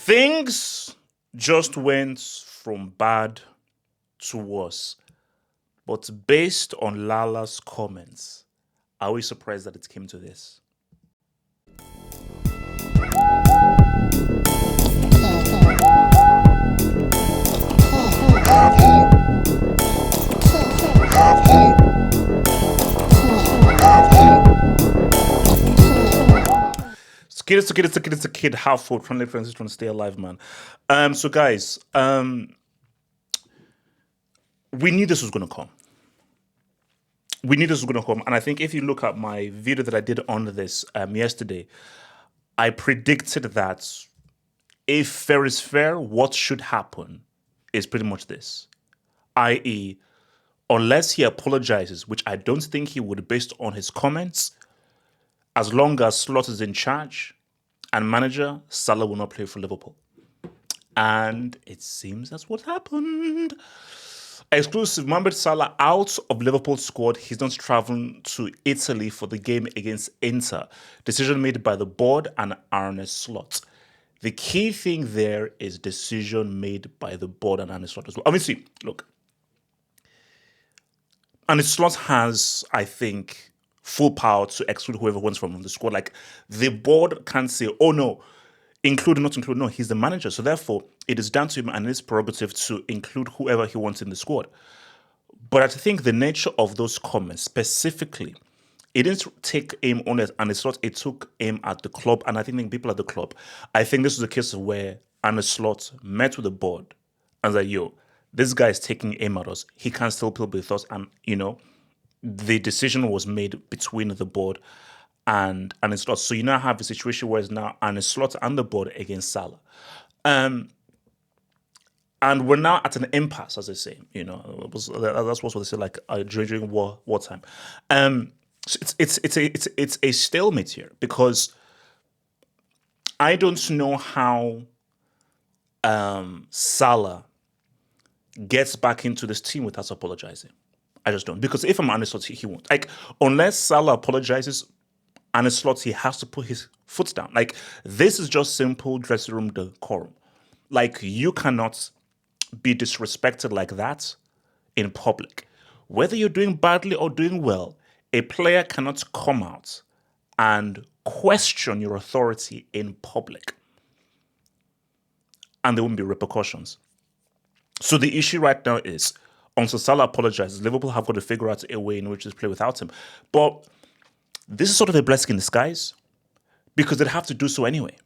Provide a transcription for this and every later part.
Things just went from bad to worse. But based on Lala's comments, are we surprised that it came to this? It's a kid, half full, trying to stay alive, man. So guys, we knew this was gonna come. And I think if you look at my video that I did on this yesterday, I predicted that if fair is fair, what should happen is pretty much this, i.e., unless he apologizes, which I don't think he would based on his comments, as long as Slot is in charge and manager, Salah will not play for Liverpool. And it seems that's what happened. Exclusive, Mohamed Salah out of Liverpool squad. He's not traveling to Italy for the game against Inter. Decision made by the board and Arne Slot. The key thing there is decision made by the board and Arne Slot as well. Obviously, look, Arne Slot has, I think, full power to exclude whoever wants from the squad. Like, the board can't say, oh no, include or not include. No, he's the manager. So therefore, it is down to him and his prerogative to include whoever he wants in the squad. But I think the nature of those comments specifically, it didn't take aim on it, and it took aim at the club, and I think the people at the club. I think this was a case of where Arne Slot met with the board and was like, yo, this guy is taking aim at us. He can't still play with us. And, the decision was made between the board and Arne Slot. So you now have a situation where it's now Arne Slot and the board against Salah. And we're now at an impasse, as they say. That's what they say, like during wartime. So it's a stalemate here, because I don't know how Salah gets back into this team without apologizing. I just don't. Because if I'm Arne Slot, he won't. Like, unless Salah apologizes, Arne Slot, he has to put his foot down. Like, this is just simple dressing room decorum. Like, you cannot be disrespected like that in public. Whether you're doing badly or doing well, a player cannot come out and question your authority in public. And there won't be repercussions. So the issue right now is, until Salah apologizes, Liverpool have got to figure out a way in which to play without him. But this is sort of a blessing in disguise, because they'd have to do so anyway.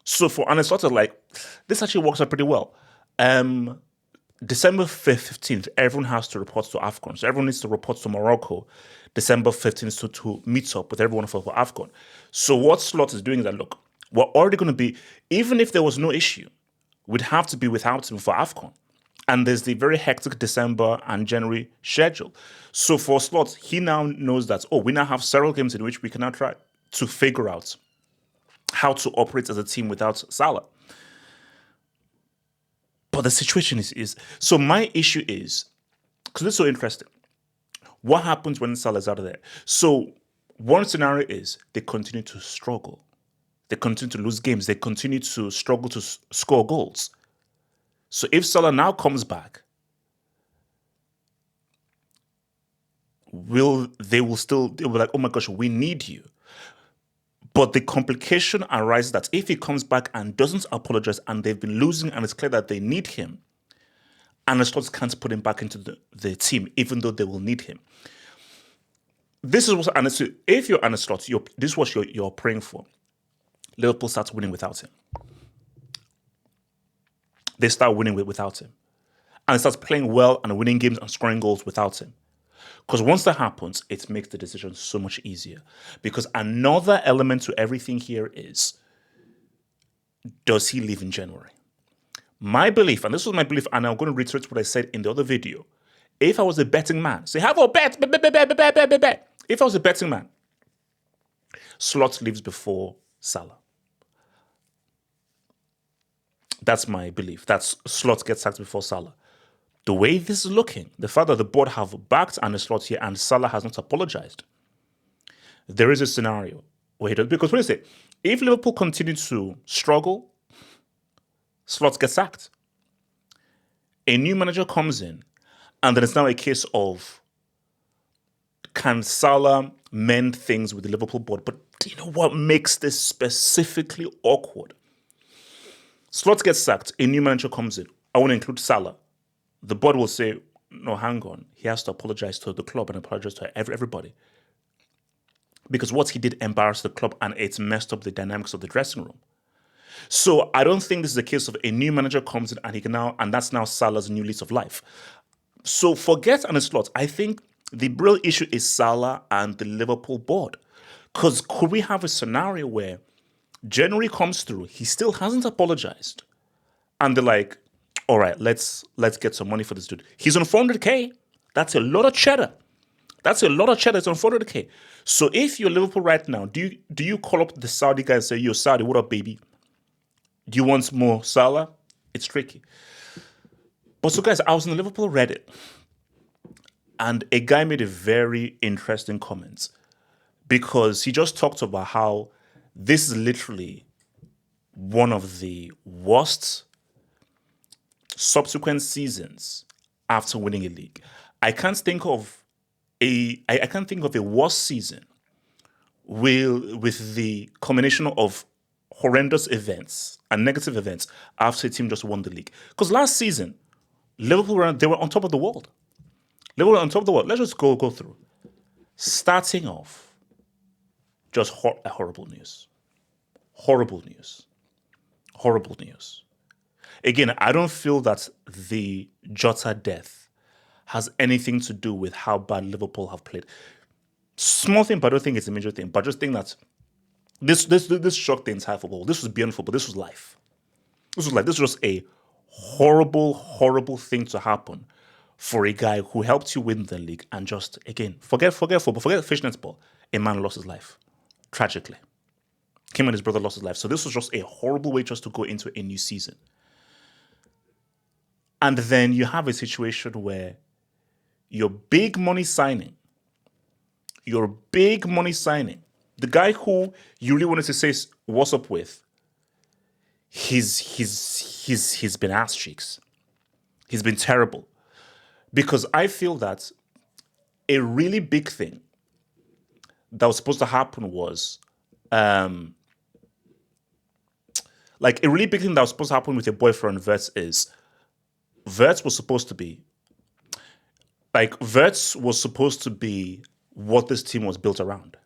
So for Arne Slot, like, this actually works out pretty well. December 15th, everyone has to report to AFCON. So everyone needs to report to Morocco December 15th to meet up with everyone for AFCON. So what Slot is doing is that, look, we're already going to be, even if there was no issue, we'd have to be without him for AFCON. And there's the very hectic December and January schedule. So for Slot, he now knows that, we now have several games in which we can now try to figure out how to operate as a team without Salah. But the situation is so my issue is, because it's so interesting, what happens when Salah is out of there? So one scenario is they continue to struggle. They continue to lose games. They continue to struggle to score goals. So if Salah now comes back, they'll be like, oh my gosh, we need you. But the complication arises that if he comes back and doesn't apologize, and they've been losing and it's clear that they need him, Arne Slot can't put him back into the team, even though they will need him. This is what if you're Arne Slot, this is what you're praying for. Liverpool starts winning without him. They start winning without him. And they start playing well and winning games and scoring goals without him. Because once that happens, it makes the decision so much easier. Because another element to everything here is, does he leave in January? My belief, and this was my belief, and I'm going to reiterate what I said in the other video. If I was a betting man, say, have a bet. If I was a betting man, Slot leaves before Salah. That's my belief. That's Slot gets sacked before Salah. The way this is looking, the fact that the board have backed Arne Slot here and Salah has not apologized, there is a scenario where he does. Because what is it? If Liverpool continue to struggle, Slot gets sacked. A new manager comes in, and then it's now a case of, can Salah mend things with the Liverpool board? But do you know what makes this specifically awkward? Slot gets sacked, a new manager comes in. I want to include Salah. The board will say, no, hang on. He has to apologize to the club and apologize to everybody. Because what he did embarrassed the club and it's messed up the dynamics of the dressing room. So I don't think this is a case of a new manager comes in and he can now, and that's now Salah's new lease of life. So forget Arne Slot. I think the real issue is Salah and the Liverpool board. Because could we have a scenario where January comes through, he still hasn't apologized, and they're like, all right, let's get some money for this dude. He's on 400k. That's a lot of cheddar. That's a lot of cheddar. It's on 400k. So if you're Liverpool right now, do you call up the Saudi guy and say, yo, Saudi, what up, baby? Do you want more Salah? It's tricky. But so guys, I was on the Liverpool Reddit, and a guy made a very interesting comment because he just talked about how this is literally one of the worst subsequent seasons after winning a league. I can't think of a worse season with the combination of horrendous events and negative events after a team just won the league. Because last season, Liverpool they were on top of the world. Liverpool were on top of the world. Let's just go through. Starting off, just horrible news. Horrible news. Horrible news. Again, I don't feel that the Jota death has anything to do with how bad Liverpool have played. Small thing, but I don't think it's a major thing. But just think that this shocked the entire football. This was beyond football. This was life. This was just a horrible, horrible thing to happen for a guy who helped you win the league and just, again, forget football, forget fishnet ball. A man lost his life, tragically. Him and his brother lost his life. So this was just a horrible way just to go into a new season. And then you have a situation where your big money signing, the guy who you really wanted to say what's up with, he's been ass cheeks. He's been terrible. Because I feel that a really big thing that was supposed to happen was like a really big thing that was supposed to happen with your boyfriend Verts is Verts was supposed to be what this team was built around.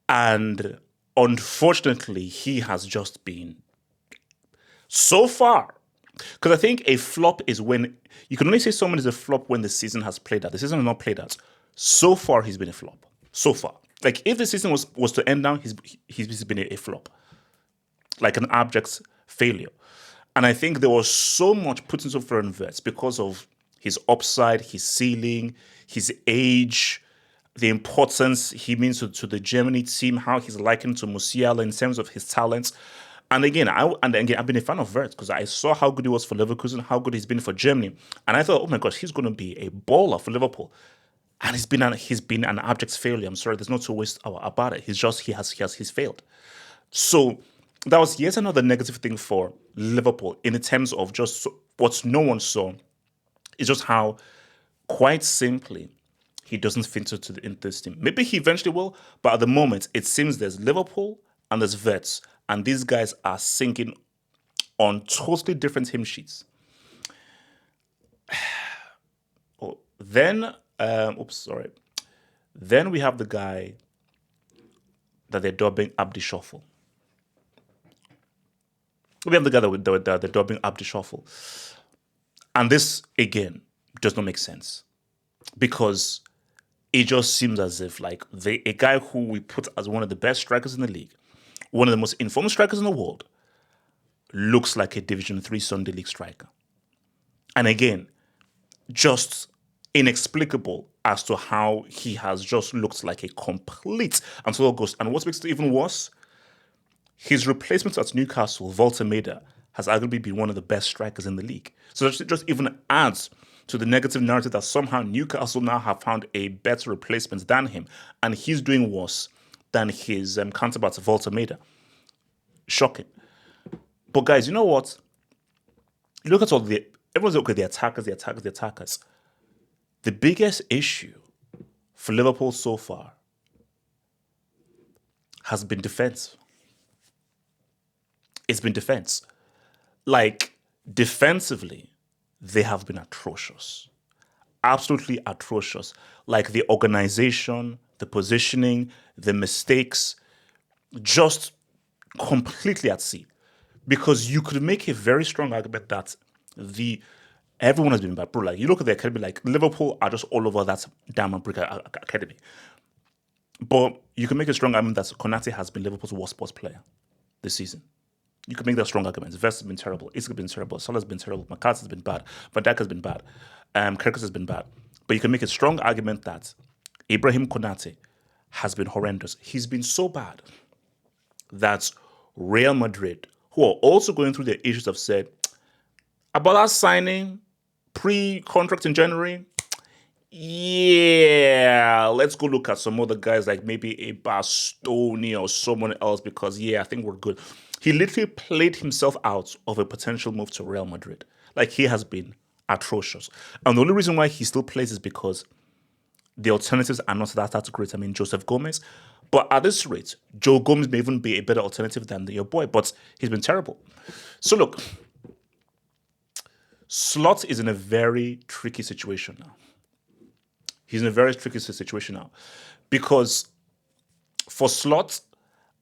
And unfortunately, he has just been so far. Because I think a flop is when you can only say someone is a flop when the season has played out. The season has not played out. So far, he's been a flop. So far. Like if the season was to end now, he's been a flop. Like an abject failure. And I think there was so much put into Florian Wirtz because of his upside, his ceiling, his age, the importance he means to the Germany team, how he's likened to Musiala in terms of his talents. And again, I've been a fan of Wirtz because I saw how good he was for Leverkusen, how good he's been for Germany, and I thought, oh my gosh, he's going to be a baller for Liverpool. And he's been an abject failure. I'm sorry, there's no two ways about it. He's failed. So that was yet another negative thing for Liverpool in the terms of just what no one saw is just how, quite simply, he doesn't fit into this team. Maybe he eventually will, but at the moment, it seems there's Liverpool and there's Wirtz, and these guys are sinking on totally different hymn sheets. Then we have the guy that they're dubbing Abdi Shuffle. We have the guy that they're dubbing Abdi Shuffle. And this, again, does not make sense. Because it just seems as if like a guy who we put as one of the best strikers in the league, one of the most informed strikers in the world, looks like a Division 3 Sunday League striker. And again, just inexplicable as to how he has just looked like a complete and total ghost. And what makes it even worse, his replacement at Newcastle, Voltemeda, has arguably been one of the best strikers in the league. So it just even adds to the negative narrative that somehow Newcastle now have found a better replacement than him, and he's doing worse than his counterpart, Voltemeda. Shocking. But guys, you know what? You look at everyone's okay, the attackers, the attackers, the attackers. The biggest issue for Liverpool so far has been defense. It's been defense. Like, defensively, they have been atrocious. Absolutely atrocious. Like, the organization, the positioning, the mistakes, just completely at sea. Because you could make a very strong argument that everyone has been bad. Bro, like, you look at the academy, like, Liverpool are just all over that Diamond Brick academy. But you can make a strong argument that Konate has been Liverpool's worst sports player this season. You can make that strong argument. Vest has been terrible. Isak has been terrible. Salah's been terrible. McCarthy has been bad. Van Dijk has been bad. Kirkus has been bad. But you can make a strong argument that Ibrahim Konate has been horrendous. He's been so bad that Real Madrid, who are also going through their issues, have said, about that signing, pre-contract in January, yeah, let's go look at some other guys like maybe a Bastoni or someone else because, I think we're good. He literally played himself out of a potential move to Real Madrid. Like, he has been atrocious. And the only reason why he still plays is because the alternatives are not that great. I mean, Joseph Gomez. But at this rate, Joe Gomez may even be a better alternative than your boy, but he's been terrible. So look, Slot is in a very tricky situation now. He's in a very tricky situation now. Because for Slot,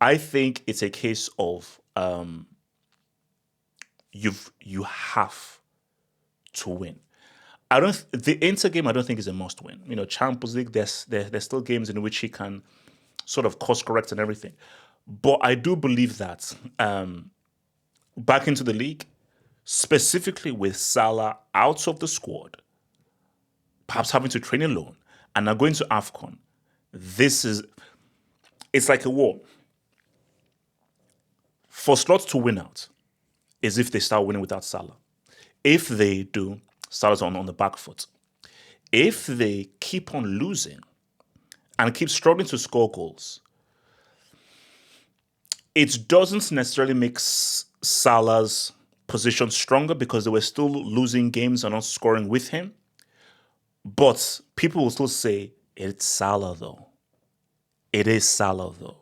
I think it's a case of you have to win. The Inter game I don't think is a must win. You know, Champions League, there's still games in which he can sort of course correct and everything. But I do believe that back into the league, specifically with Salah out of the squad, perhaps having to train alone, and now going to AFCON, it's like a war. For Slot to win out is if they start winning without Salah. If they do, Salah's on the back foot. If they keep on losing and keep struggling to score goals, it doesn't necessarily make Salah's position stronger because they were still losing games and not scoring with him. But people will still say, it's Salah though. It is Salah though.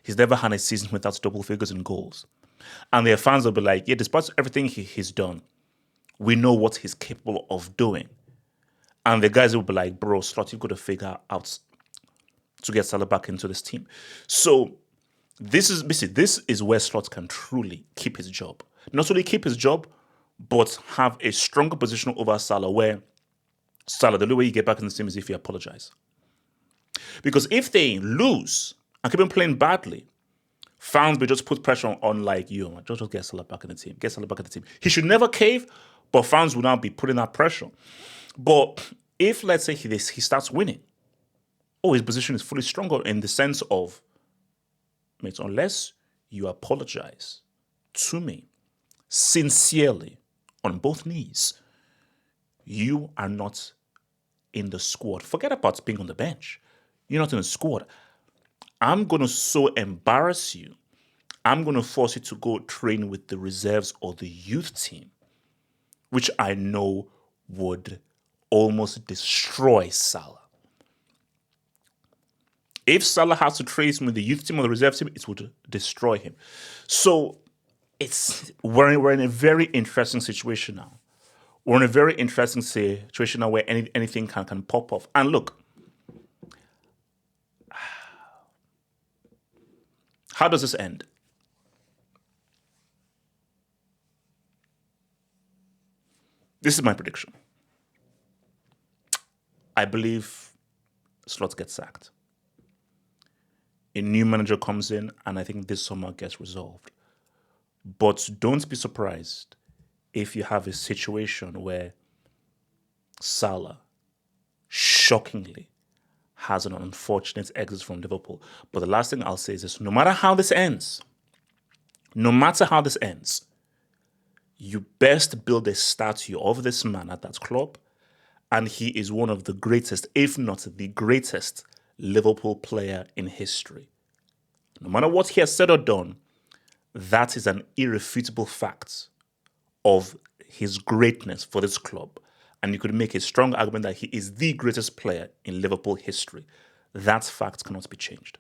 He's never had a season without double figures in goals. And their fans will be like, despite everything he's done, we know what he's capable of doing. And the guys will be like, bro, Slot, you've got to figure out to get Salah back into this team. So this is where Slot can truly keep his job. Not only keep his job, but have a stronger position over Salah where Salah, the only way you get back in the team is if you apologize. Because if they lose and keep on playing badly, fans will just put pressure on like, just get Salah back in the team. Get Salah back in the team. He should never cave, but fans will now be putting that pressure. But if, let's say, he starts winning, his position is fully stronger in the sense of, mate, unless you apologize to me sincerely on both knees, you are not in the squad. Forget about being on the bench. You're not in the squad. I'm going to so embarrass you. I'm going to force you to go train with the reserves or the youth team, which I know would almost destroy Salah. If Salah has to train with the youth team or the reserve team, it would destroy him. So we're in a very interesting situation now. We're in a very interesting situation now where anything can pop off. And look, how does this end? This is my prediction. I believe Slot gets sacked. A new manager comes in, and I think this summer gets resolved. But don't be surprised if you have a situation where Salah, shockingly, has an unfortunate exit from Liverpool. But the last thing I'll say is this: no matter how this ends, you best build a statue of this man at that club, and he is one of the greatest, if not the greatest, Liverpool player in history. No matter what he has said or done, that is an irrefutable fact of his greatness for this club, and you could make a strong argument that he is the greatest player in Liverpool history, that fact cannot be changed.